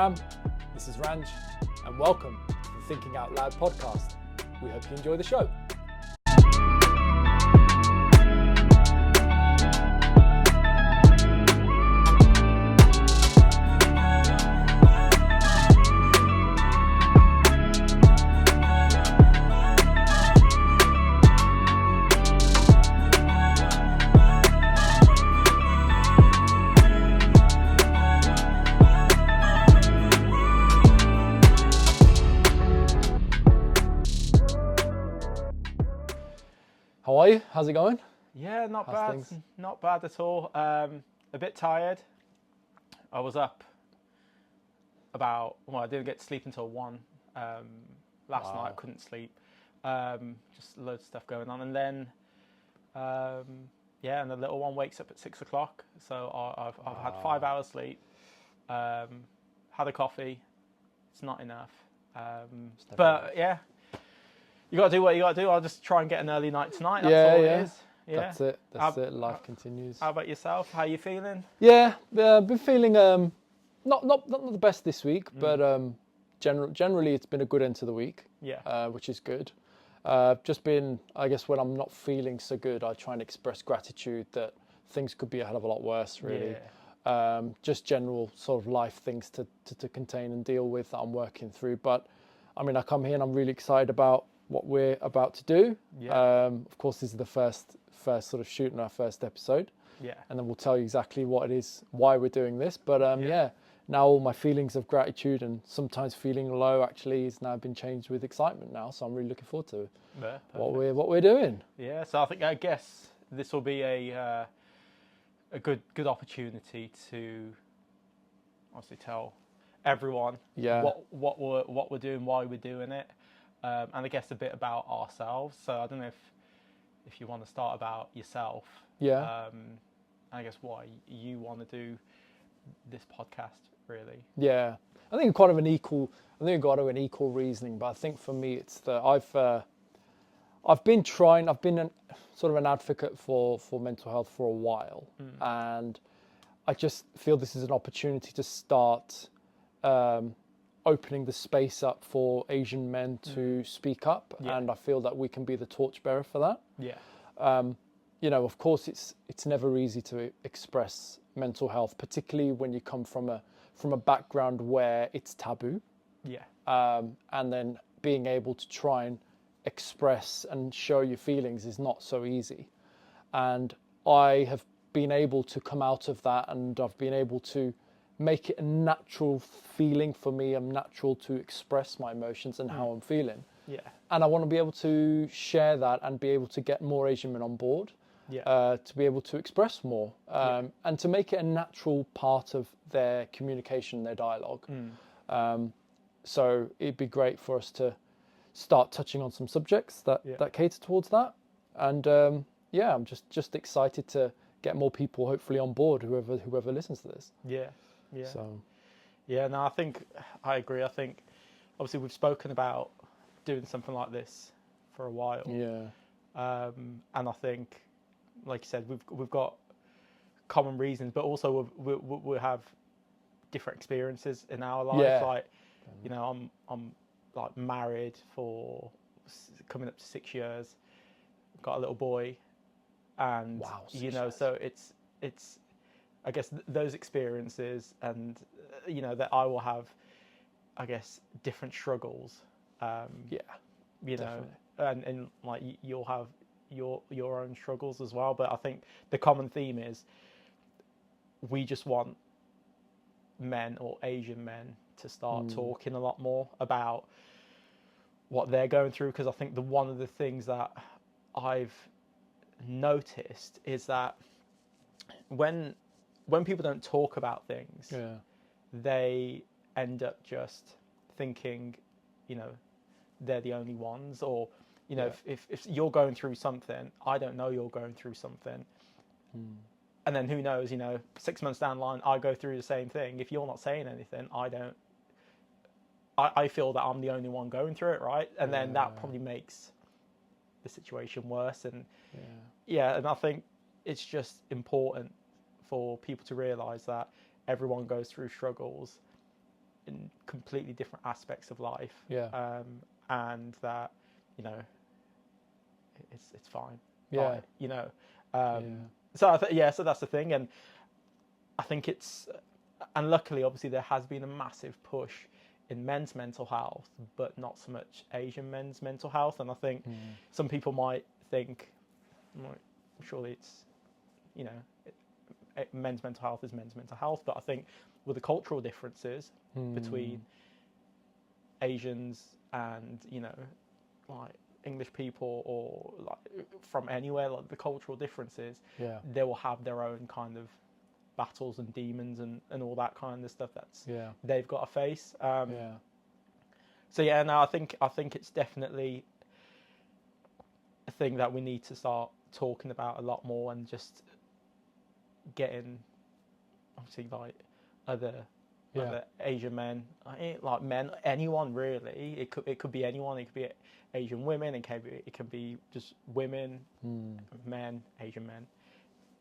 Ram, this is Ranj, and welcome to the Thinking Out Loud podcast. We hope you enjoy the show. How are you? How's it going? Yeah, not How's bad. things? Not bad at all. A bit tired. I was up I didn't get to sleep until 1. Last night I couldn't sleep. Just loads of stuff going on. And then, and the little one wakes up at 6 o'clock. So I've had 5 hours sleep. Had a coffee. It's not enough. But yeah. You got to do what you got to do. I'll just try and get an early night tonight. That's all it is. Yeah. That's it. Life continues. How about yourself? How are you feeling? Yeah, been feeling not the best this week, but generally it's been a good end to the week. Yeah. Which is good. Just been, I guess, when I'm not feeling so good, I try and express gratitude that things could be a hell of a lot worse. Really. Yeah. Just general sort of life things to contain and deal with that I'm working through. But I mean, I come here and I'm really excited about what we're about to do. Yeah. Of course, this is the first sort of shoot in our first episode. Yeah. And then we'll tell you exactly what it is, why we're doing this. But now all my feelings of gratitude and sometimes feeling low actually has now been changed with excitement now. So I'm really looking forward to what we're doing. Yeah. So I guess this will be a good opportunity to obviously tell everyone what we're doing, why we're doing it. And I guess a bit about ourselves. So I don't know if you want to start about yourself. Yeah. I guess why you want to do this podcast, really. Yeah. I think we've got an equal reasoning, but I think for me it's that I've been sort of an advocate for mental health for a while, and I just feel this is an opportunity to start opening the space up for Asian men to speak up, and I feel that we can be the torchbearer for that. Yeah. Of course, it's never easy to express mental health, particularly when you come from a background where it's taboo. Yeah. And then being able to try and express and show your feelings is not so easy. And I have been able to come out of that, and I've been able to make it a natural feeling for me. I'm natural to express my emotions and how I'm feeling. Yeah. And I want to be able to share that and be able to get more Asian men on board. Yeah. To be able to express more, and to make it a natural part of their communication, their dialogue. So it'd be great for us to start touching on some subjects that cater towards that. And I'm just excited to get more people hopefully on board, whoever listens to this. Yeah. Yeah. So. Yeah, no, I agree. I think obviously we've spoken about doing something like this for a while. Yeah. And I think, like you said, we've got common reasons, but also we have different experiences in our life. Yeah. Like, I'm like married for coming up to 6 years. Got a little boy, and wow, so it's I guess those experiences, and that I will have, I guess, different struggles. Definitely. And like you'll have your own struggles as well. But I think the common theme is we just want men or Asian men to start talking a lot more about what they're going through, because I think one of the things that I've noticed is that when people don't talk about things, they end up just thinking, they're the only ones, or if you're going through something, I don't know you're going through something, and then who knows, 6 months down the line, I go through the same thing. If you're not saying anything, I feel that I'm the only one going through it, right? And then that probably makes the situation worse. And and I think it's just important for people to realise that everyone goes through struggles, in completely different aspects of life. Yeah. And that, you know, it's fine. Yeah. Like, you know, so so that's the thing. And I think and luckily, obviously, there has been a massive push in men's mental health, but not so much Asian men's mental health. And I think some people might think, well, surely it's, you know, men's mental health is men's mental health. But I think with the cultural differences between Asians and, you know, like English people or like from anywhere, like the cultural differences, they will have their own kind of battles and demons and all that kind of stuff that's they've got to face. So yeah, no, I think it's definitely a thing that we need to start talking about a lot more, and just getting, obviously, like other Asian men, like men, anyone really. It could be anyone. It could be Asian women. It can be just women, men, Asian men.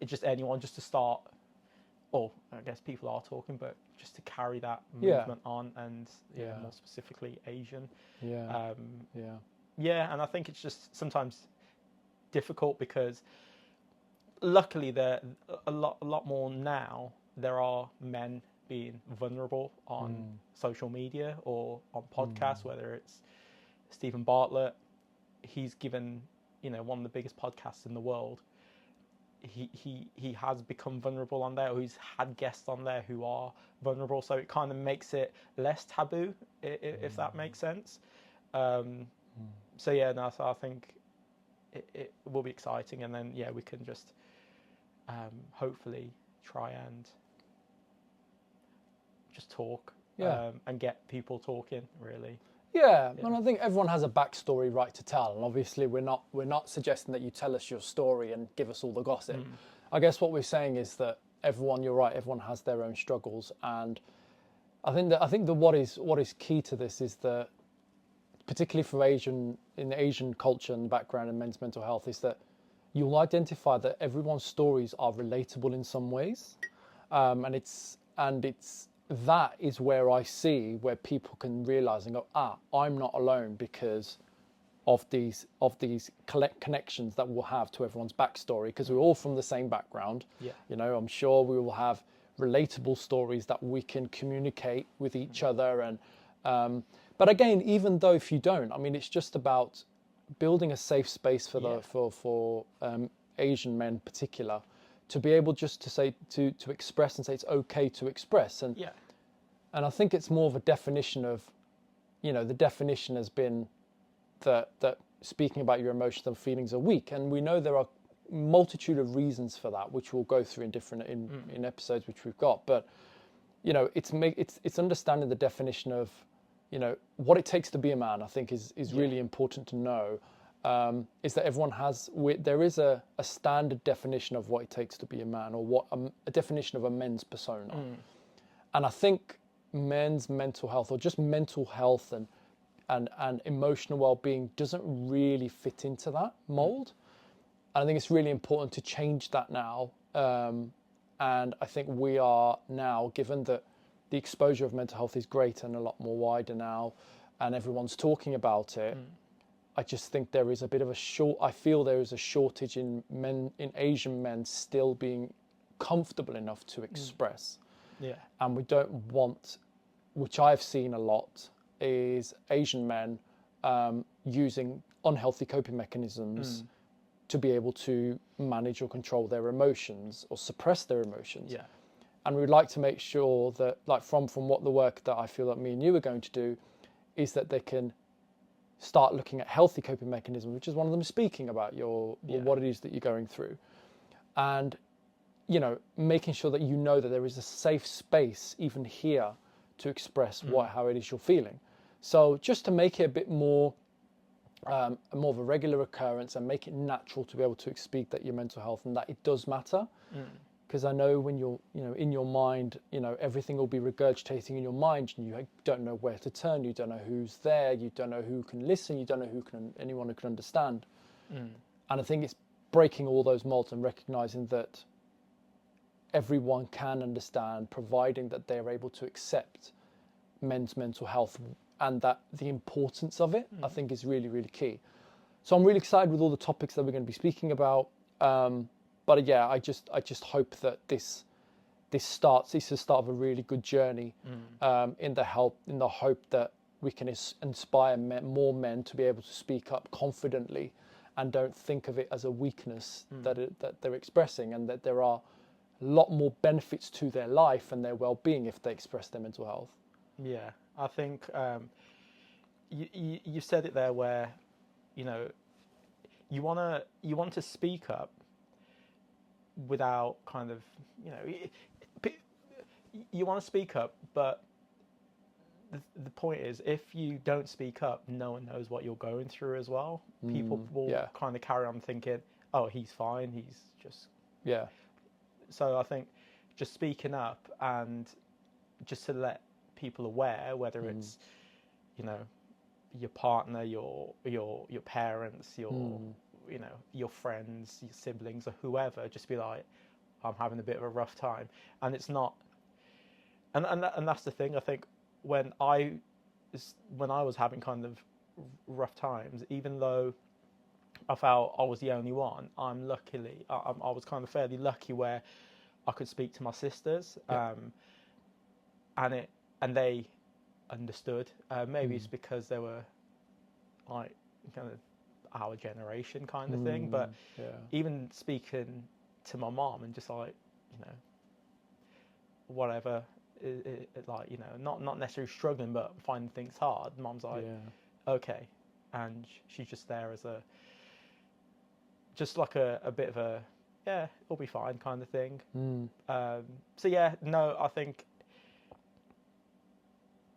It's just anyone, just to start. Or I guess people are talking, but just to carry that movement on, and more specifically Asian. And I think it's just sometimes difficult because luckily there a lot more now. There are men being vulnerable on social media or on podcasts, whether it's Stephen Bartlett. He's given, you know, one of the biggest podcasts in the world. He has become vulnerable on there, or he's had guests on there who are vulnerable, so it kind of makes it less taboo, if that makes sense. So I think it will be exciting, and then we can just hopefully try and just talk and get people talking, really. And I think everyone has a backstory right to tell, and obviously we're not suggesting that you tell us your story and give us all the gossip. I guess what we're saying is that you're right, everyone has their own struggles, and I think that what is key to this is that, particularly for in the Asian culture and background in men's mental health, is that you'll identify that everyone's stories are relatable in some ways, and it's that is where I see where people can realise and go, I'm not alone because of these connections that we'll have to everyone's backstory, because we're all from the same background. You know, I'm sure we will have relatable stories that we can communicate with each other. And but again, even though if you don't, I mean, it's just about building a safe space for Asian men in particular, to be able just to say to express and say it's okay to express. And I think it's more of a definition of, you know, the definition has been that speaking about your emotions and feelings are weak, and we know there are multitude of reasons for that, which we'll go through in episodes which we've got. But you know, it's understanding the definition of, you know, what it takes to be a man. I think is really important to know. Is that everyone there is a standard definition of what it takes to be a man, or what a definition of a men's persona. And I think men's mental health, or just mental health and emotional well-being, doesn't really fit into that mold. And I think it's really important to change that now. And I think we are now, given that the exposure of mental health is greater and a lot more wider now, and everyone's talking about it, I just think there is a bit of I feel there is a shortage in Asian men still being comfortable enough to express. And we don't want, which I've seen a lot, is Asian men using unhealthy coping mechanisms to be able to manage or control their emotions or suppress their emotions. And we'd like to make sure that, like from what the work that I feel that me and you are going to do, is that they can start looking at healthy coping mechanisms, which is one of them speaking about what it is that you're going through. And, you know, making sure that you know that there is a safe space even here to express how it is you're feeling. So just to make it a bit more of a regular occurrence, and make it natural to be able to speak that your mental health and that it does matter. Because I know when you're, you know, in your mind, you know, everything will be regurgitating in your mind, and you don't know where to turn, you don't know who's there, you don't know who can listen, you don't know anyone who can understand. And I think it's breaking all those molds and recognizing that everyone can understand, providing that they're able to accept men's mental health and that the importance of it, I think is really, really key. So I'm really excited with all the topics that we're going to be speaking about. But yeah, I just hope that this is the start of a really good journey in the hope that we can inspire more men to be able to speak up confidently and don't think of it as a weakness that they're expressing, and that there are a lot more benefits to their life and their well-being if they express their mental health. Yeah, I think you said it there, where you want to speak up without kind of you want to speak up, but the point is, if you don't speak up, no one knows what you're going through as well. People will kind of carry on thinking, oh, he's fine, he's just... Yeah. So I think just speaking up, and just to let people aware, whether it's, your partner, your parents, your friends, your siblings, or whoever, just be like, I'm having a bit of a rough time. And it's not... And that's the thing, I think, when I was having kind of rough times, even though I felt I was the only one, I was kind of fairly lucky where I could speak to my sisters, and they understood. Maybe it's because they were like kind of our generation kind of thing, but even speaking to my mom and just like, whatever. Like, not necessarily struggling, but finding things hard. Mom's like, okay, and she's just there as a bit of a, yeah, it'll be fine kind of thing. So yeah, no, I think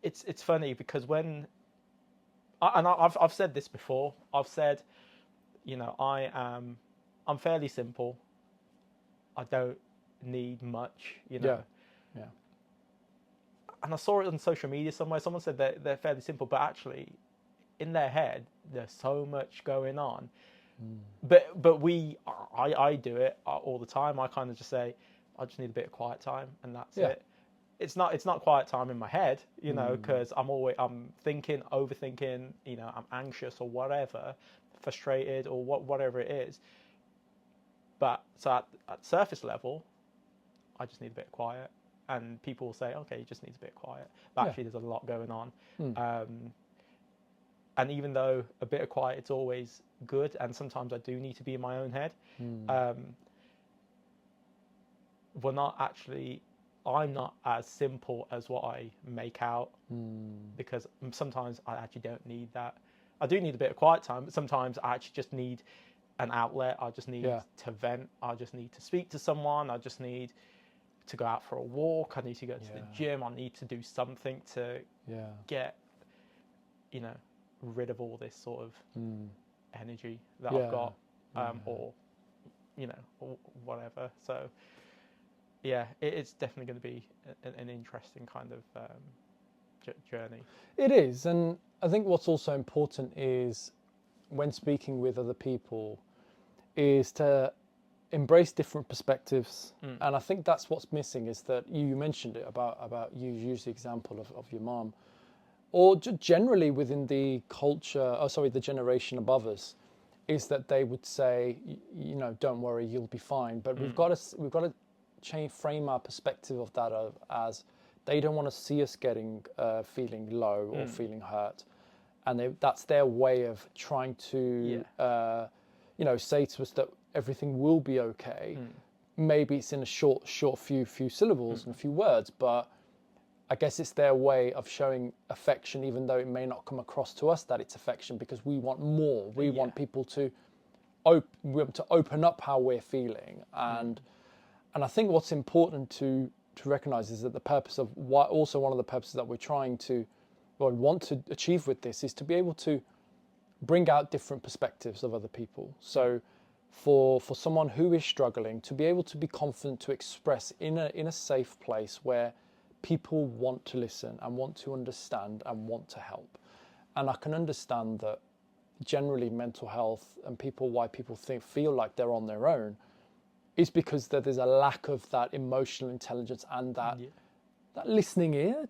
it's funny because I've said this before. I've said, I'm fairly simple. I don't need much, Yeah. And I saw it on social media somewhere. Someone said that they're fairly simple, but actually, in their head, there's so much going on. But I do it all the time. I kind of just say, I just need a bit of quiet time, and that's it. It's not quiet time in my head, because I'm thinking, overthinking, I'm anxious or whatever, frustrated or whatever it is. But so at surface level, I just need a bit of quiet. And people will say, okay, you just need a bit of quiet. But actually, there's a lot going on. And even though a bit of quiet is always good, and sometimes I do need to be in my own head, I'm not as simple as what I make out, because sometimes I actually don't need that. I do need a bit of quiet time, but sometimes I actually just need an outlet. I just need to vent. I just need to speak to someone. I just need to go out for a walk. I need to go to the gym. I need to do something to get, rid of all this sort of energy that I've got, or whatever. So it's definitely going to be an interesting kind of journey. It is, and I think what's also important is, when speaking with other people, is to embrace different perspectives. And I think that's what's missing, is that you mentioned it about you use the example of your mom, or generally within the culture, the generation above us, is that they would say, don't worry, you'll be fine. But we've got to frame our perspective of that as they don't want to see us getting feeling low or feeling hurt, and that's their way of trying to say to us that everything will be okay. Maybe it's in a short few syllables and a few words, but I guess it's their way of showing affection, even though it may not come across to us that it's affection, because we want more. We want people to open up how we're feeling, and I think what's important to recognize is that the purpose of one of the purposes that we're want to achieve with this is to be able to bring out different perspectives of other people. So for someone who is struggling, to be able to be confident to express in a safe place where people want to listen and want to understand and want to help. And I can understand that generally mental health and why people feel like they're on their own is because there's a lack of that emotional intelligence and that listening ear.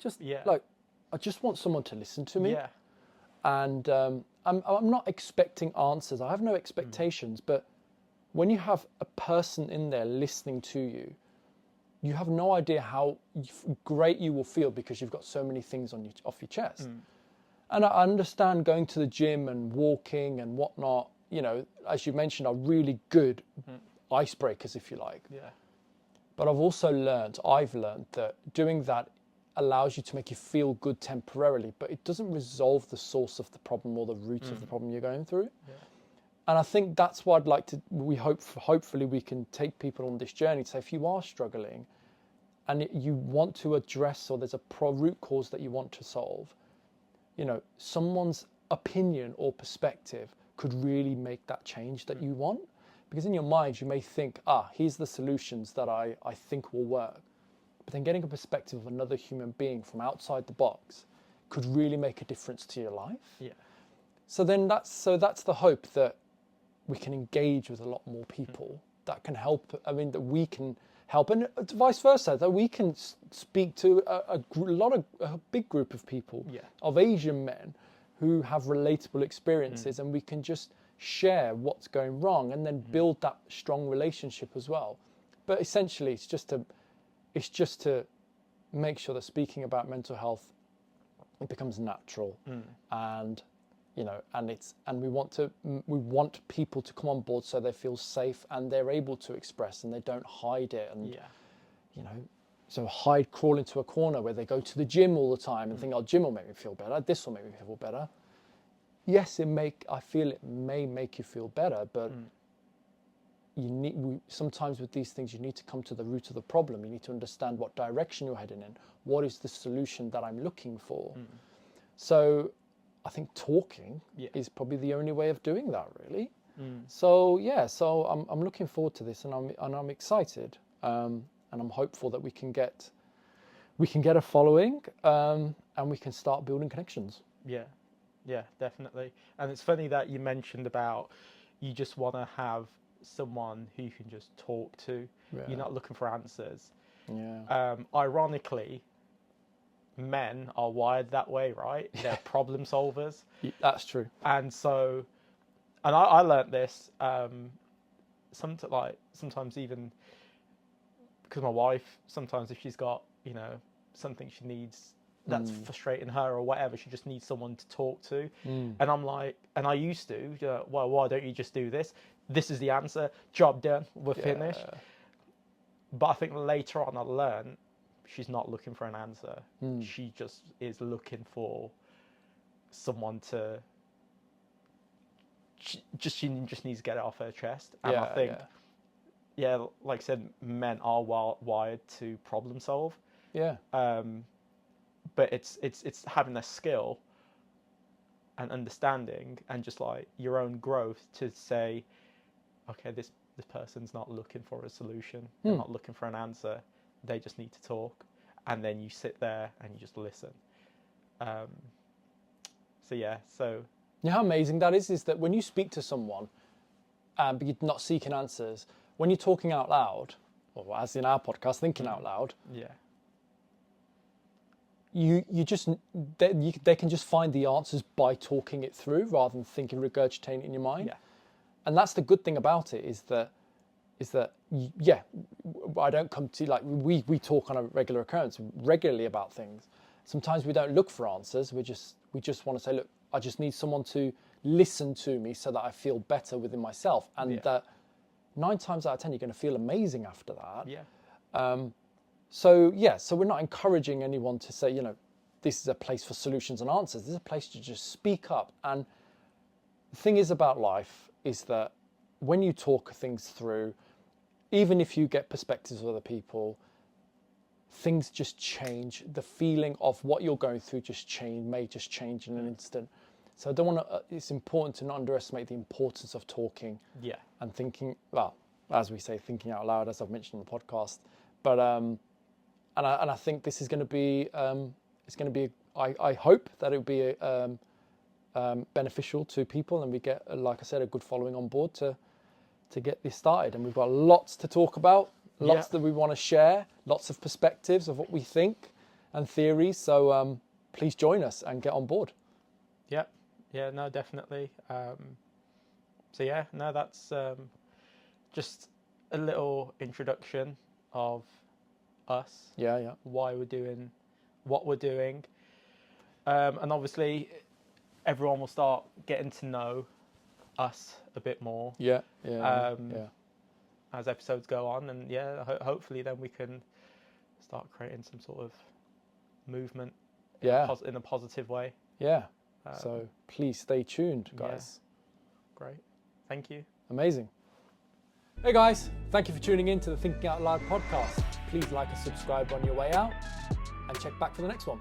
I I just want someone to listen to me. Yeah. And I'm not expecting answers. I have no expectations. But when you have a person in there listening to you, you have no idea how great you will feel because you've got so many things off your chest. And I understand going to the gym and walking and whatnot, you know, as you mentioned, are really good icebreakers, if you like. Yeah. But I've learned that doing that allows you to make you feel good temporarily, but it doesn't resolve the source of the problem or the root of the problem you're going through. Yeah. And I think that's what I'd like to, hopefully we can take people on this journey to say, if you are struggling and you want to address, or there's a root cause that you want to solve, you know, someone's opinion or perspective could really make that change that you want. Because in your mind, you may think, here's the solutions that I think will work. But then getting a perspective of another human being from outside the box could really make a difference to your life. Yeah. So that's the hope, that we can engage with a lot more people that can help. I mean, that we can help, and vice versa, that we can speak to a big group of people, of Asian men who have relatable experiences, and we can just share what's going wrong and then build that strong relationship as well. But essentially, it's just to make sure that speaking about mental health, it becomes natural, and you know, and we want people to come on board so they feel safe and they're able to express and they don't hide it, and you know, so crawl into a corner where they go to the gym all the time and think, gym will make me feel better, this will make me feel better. Yes, I feel it may make you feel better, but sometimes with these things, you need to come to the root of the problem. You need to understand what direction you're heading in. What is the solution that I'm looking for? So I think talking is probably the only way of doing that, really. So I'm looking forward to this, and I'm excited, and I'm hopeful that we can get a following, and we can start building connections. Yeah, definitely. And it's funny that you mentioned about you just want to have someone who you can just talk to. You're not looking for answers. Ironically, men are wired that way, right? They're problem solvers. That's true. And so, and I learned this sometimes even because my wife, sometimes if she's got, you know, something she needs that's frustrating her or whatever, she just needs someone to talk to. And I'm like, and I used to, well, why don't you just do this? This is the answer, job done, we're finished. But I think later on I learned she's not looking for an answer. She just is looking for someone to, she just needs to get it off her chest. And I think, like I said, men are wired to problem solve. But it's having a skill and understanding and just like your own growth to say, okay, this person's not looking for a solution. They're not looking for an answer. They just need to talk. And then you sit there and you just listen. So you know how amazing that is that when you speak to someone, but you're not seeking answers, when you're talking out loud, or as in our podcast, thinking out loud, they can just find the answers by talking it through rather than thinking, regurgitating it in your mind. And that's the good thing about it is that I don't come to, like, we talk on a regular occurrence regularly about things. Sometimes we don't look for answers. We just want to say, look, I just need someone to listen to me so that I feel better within myself, and that 9 times out of 10 you're going to feel amazing after that. So we're not encouraging anyone to say, you know, this is a place for solutions and answers. This is a place to just speak up. And the thing is about life is that when you talk things through, even if you get perspectives of other people, things just change. The feeling of what you're going through may just change in an instant. So I don't want to, it's important to not underestimate the importance of talking and thinking, well, as we say, thinking out loud, as I've mentioned on the podcast. But, and I think this is going to be, I hope that it'll be beneficial to people, and we get, like I said, a good following on board to get this started. And we've got lots to talk about, lots that we want to share, lots of perspectives of what we think and theories. So please join us and get on board. Yep. Yeah, no, definitely. So yeah, no, that's just a little introduction of us. Yeah. Why we're doing what we're doing. And obviously everyone will start getting to know us a bit more. Yeah. As episodes go on, and hopefully then we can start creating some sort of movement in a positive way. Yeah. So please stay tuned, guys. Yeah. Great. Thank you. Amazing. Hey guys, thank you for tuning in to the Thinking Out Loud podcast. Please like and subscribe on your way out, and check back for the next one.